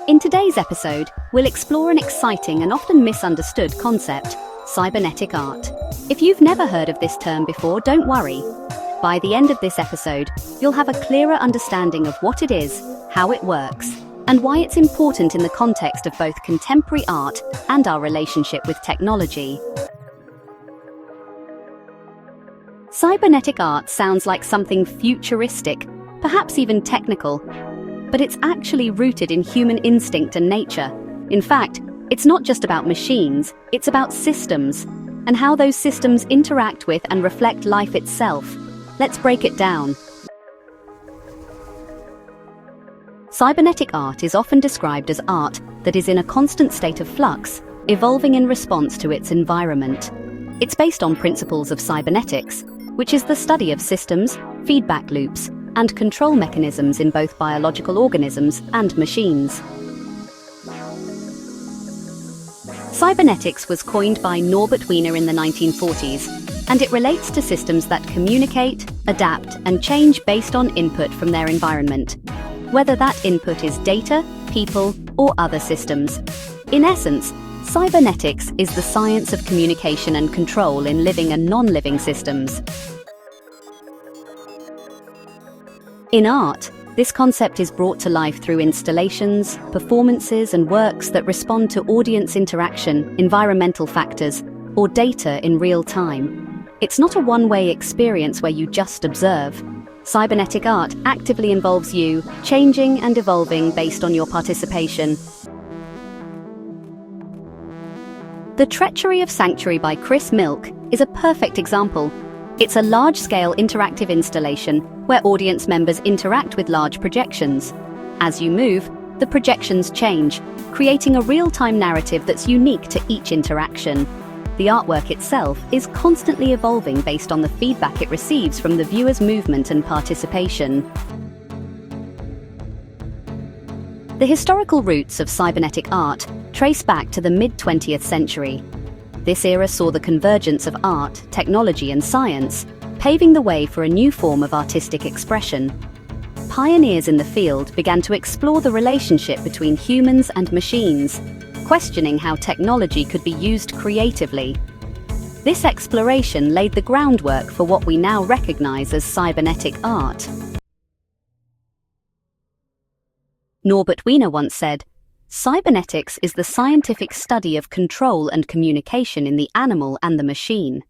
In today's episode, we'll explore an exciting and often misunderstood concept, cybernetic art. If you've never heard of this term before, don't worry. By the end of this episode, you'll have a clearer understanding of what it is, how it works, and why it's important in the context of both contemporary art and our relationship with technology. Cybernetic art sounds like something futuristic, perhaps even technical, but it's actually rooted in human instinct and nature. In fact, it's not just about machines, it's about systems, and how those systems interact with and reflect life itself. Let's break it down. Cybernetic art is often described as art that is in a constant state of flux, evolving in response to its environment. It's based on principles of cybernetics, which is the study of systems, feedback loops, and control mechanisms in both biological organisms and machines. Cybernetics was coined by Norbert Wiener in the 1940s, and it relates to systems that communicate, adapt, and change based on input from their environment, whether that input is data, people, or other systems. In essence, cybernetics is the science of communication and control in living and non-living systems. In art, this concept is brought to life through installations, performances, and works that respond to audience interaction, environmental factors, or data in real time. It's not a one-way experience where you just observe. Cybernetic art actively involves you, changing and evolving based on your participation. The Treachery of Sanctuary by Chris Milk is a perfect example. It's a large-scale interactive installation where audience members interact with large projections. As you move, the projections change, creating a real-time narrative that's unique to each interaction. The artwork itself is constantly evolving based on the feedback it receives from the viewer's movement and participation. The historical roots of cybernetic art trace back to the mid-20th century. This era saw the convergence of art, technology, and science, paving the way for a new form of artistic expression. Pioneers in the field began to explore the relationship between humans and machines, questioning how technology could be used creatively. This exploration laid the groundwork for what we now recognize as cybernetic art. Norbert Wiener once said, "Cybernetics is the scientific study of control and communication in the animal and the machine."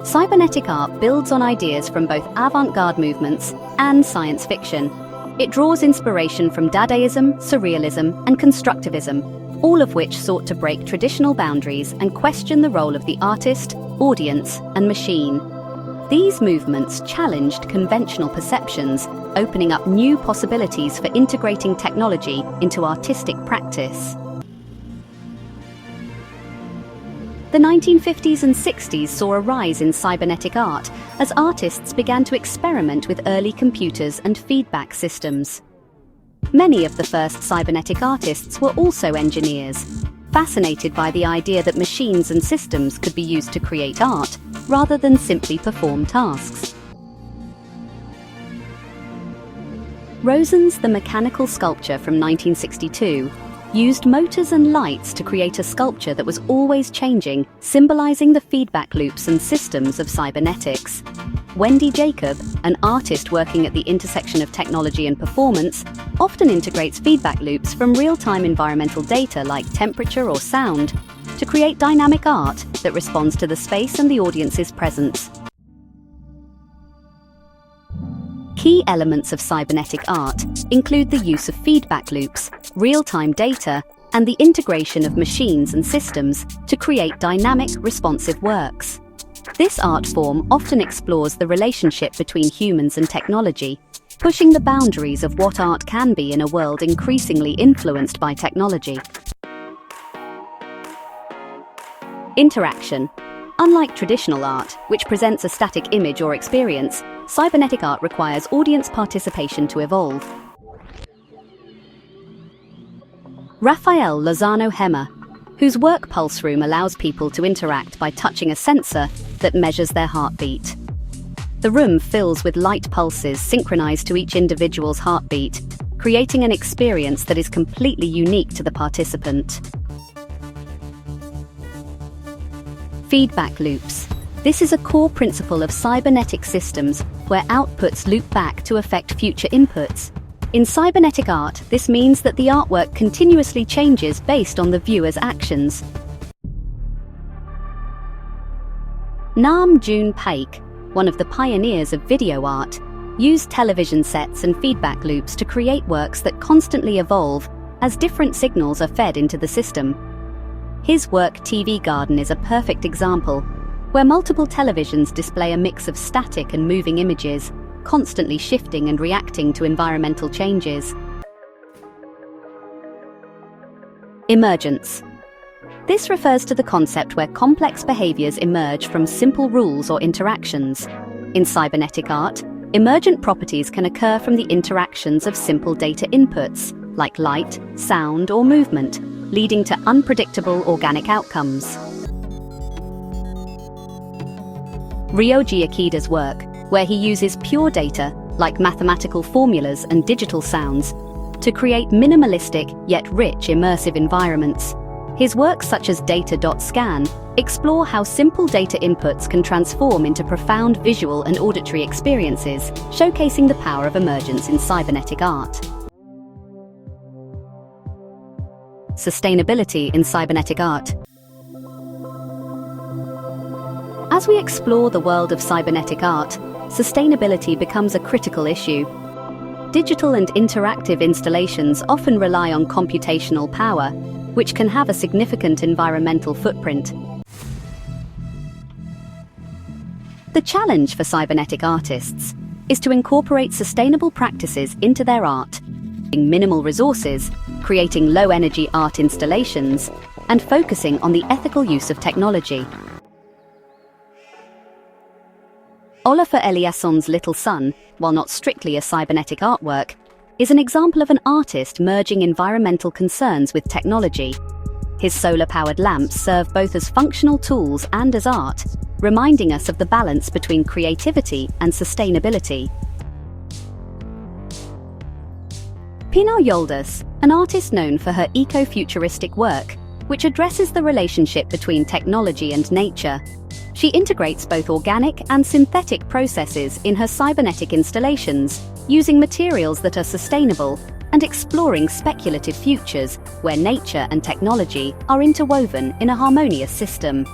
Cybernetic art builds on ideas from both avant-garde movements and science fiction. It draws inspiration from Dadaism, Surrealism, and Constructivism, all of which sought to break traditional boundaries and question the role of the artist, audience, and machine. These movements challenged conventional perceptions, opening up new possibilities for integrating technology into artistic practice. The 1950s and 60s saw a rise in cybernetic art as artists began to experiment with early computers and feedback systems. Many of the first cybernetic artists were also engineers, fascinated by the idea that machines and systems could be used to create art, rather than simply perform tasks. Rosen's The Mechanical Sculpture from 1962 used motors and lights to create a sculpture that was always changing, symbolizing the feedback loops and systems of cybernetics. Wendy Jacob, an artist working at the intersection of technology and performance, often integrates feedback loops from real-time environmental data like temperature or sound to create dynamic art that responds to the space and the audience's presence. Key elements of cybernetic art include the use of feedback loops, real-time data, and the integration of machines and systems to create dynamic, responsive works. This art form often explores the relationship between humans and technology, pushing the boundaries of what art can be in a world increasingly influenced by technology. Interaction. Unlike traditional art, which presents a static image or experience, cybernetic art requires audience participation to evolve. Rafael Lozano Hema, whose work Pulse Room allows people to interact by touching a sensor that measures their heartbeat. The room fills with light pulses synchronized to each individual's heartbeat, creating an experience that is completely unique to the participant. Feedback loops. This is a core principle of cybernetic systems where outputs loop back to affect future inputs. In cybernetic art, this means that the artwork continuously changes based on the viewer's actions. Nam Paik, one of the pioneers of video art, used television sets and feedback loops to create works that constantly evolve as different signals are fed into the system. His work TV Garden is a perfect example, where multiple televisions display a mix of static and moving images, constantly shifting and reacting to environmental changes. Emergence. This refers to the concept where complex behaviors emerge from simple rules or interactions. In cybernetic art, emergent properties can occur from the interactions of simple data inputs, like light, sound, or movement, leading to unpredictable organic outcomes. Ryoji Akida's work, where he uses pure data, like mathematical formulas and digital sounds, to create minimalistic yet rich immersive environments. His works such as Data.Scan explore how simple data inputs can transform into profound visual and auditory experiences, showcasing the power of emergence in cybernetic art. Sustainability in cybernetic art. As we explore the world of cybernetic art, sustainability becomes a critical issue. Digital and interactive installations often rely on computational power, which can have a significant environmental footprint. The challenge for cybernetic artists is to incorporate sustainable practices into their art, using minimal resources, creating low-energy art installations, and focusing on the ethical use of technology. Olafur Eliasson's Little Sun, while not strictly a cybernetic artwork, is an example of an artist merging environmental concerns with technology. His solar-powered lamps serve both as functional tools and as art, reminding us of the balance between creativity and sustainability. Pinar Yoldas, an artist known for her eco-futuristic work, which addresses the relationship between technology and nature. She integrates both organic and synthetic processes in her cybernetic installations, using materials that are sustainable and exploring speculative futures where nature and technology are interwoven in a harmonious system.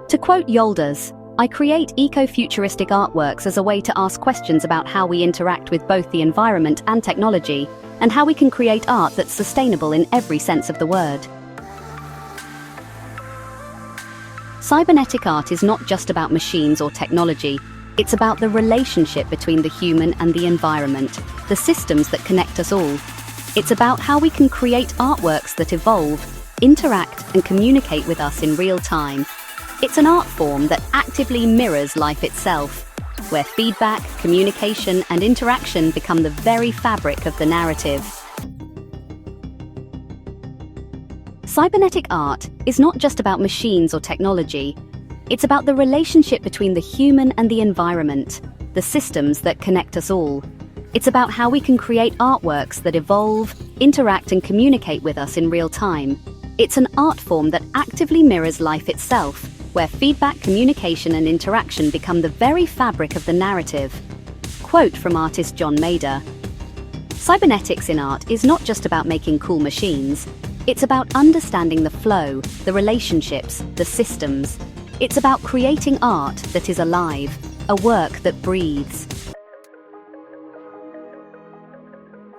To quote Yoldas, "I create eco-futuristic artworks as a way to ask questions about how we interact with both the environment and technology, and how we can create art that's sustainable in every sense of the word." Cybernetic art is not just about machines or technology. It's about the relationship between the human and the environment, the systems that connect us all. It's about how we can create artworks that evolve, interact, and communicate with us in real time. It's an art form that actively mirrors life itself, where feedback, communication, and interaction become the very fabric of the narrative. Cybernetic art is not just about machines or technology. It's about the relationship between the human and the environment, the systems that connect us all. It's about how we can create artworks that evolve, interact, and communicate with us in real time. It's an art form that actively mirrors life itself, where feedback, communication, and interaction become the very fabric of the narrative. Quote from artist John Mader: "Cybernetics in art is not just about making cool machines. It's about understanding the flow, the relationships, the systems. It's about creating art that is alive, a work that breathes."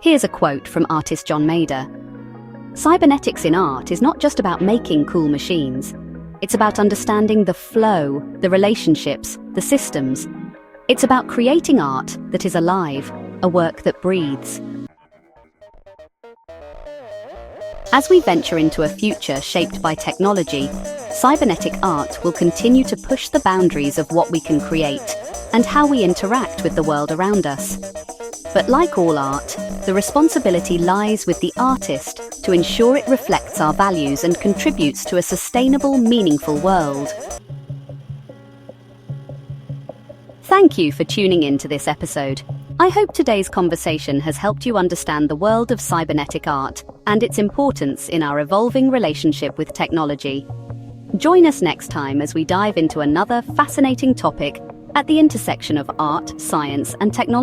Here's a quote from artist John Mader: "Cybernetics in art is not just about making cool machines. It's about understanding the flow, the relationships, the systems. It's about creating art that is alive, a work that breathes." As we venture into a future shaped by technology, cybernetic art will continue to push the boundaries of what we can create and how we interact with the world around us. But like all art, the responsibility lies with the artist to ensure it reflects our values and contributes to a sustainable, meaningful world. Thank you for tuning in to this episode. I hope today's conversation has helped you understand the world of cybernetic art and its importance in our evolving relationship with technology. Join us next time as we dive into another fascinating topic at the intersection of art, science, and technology.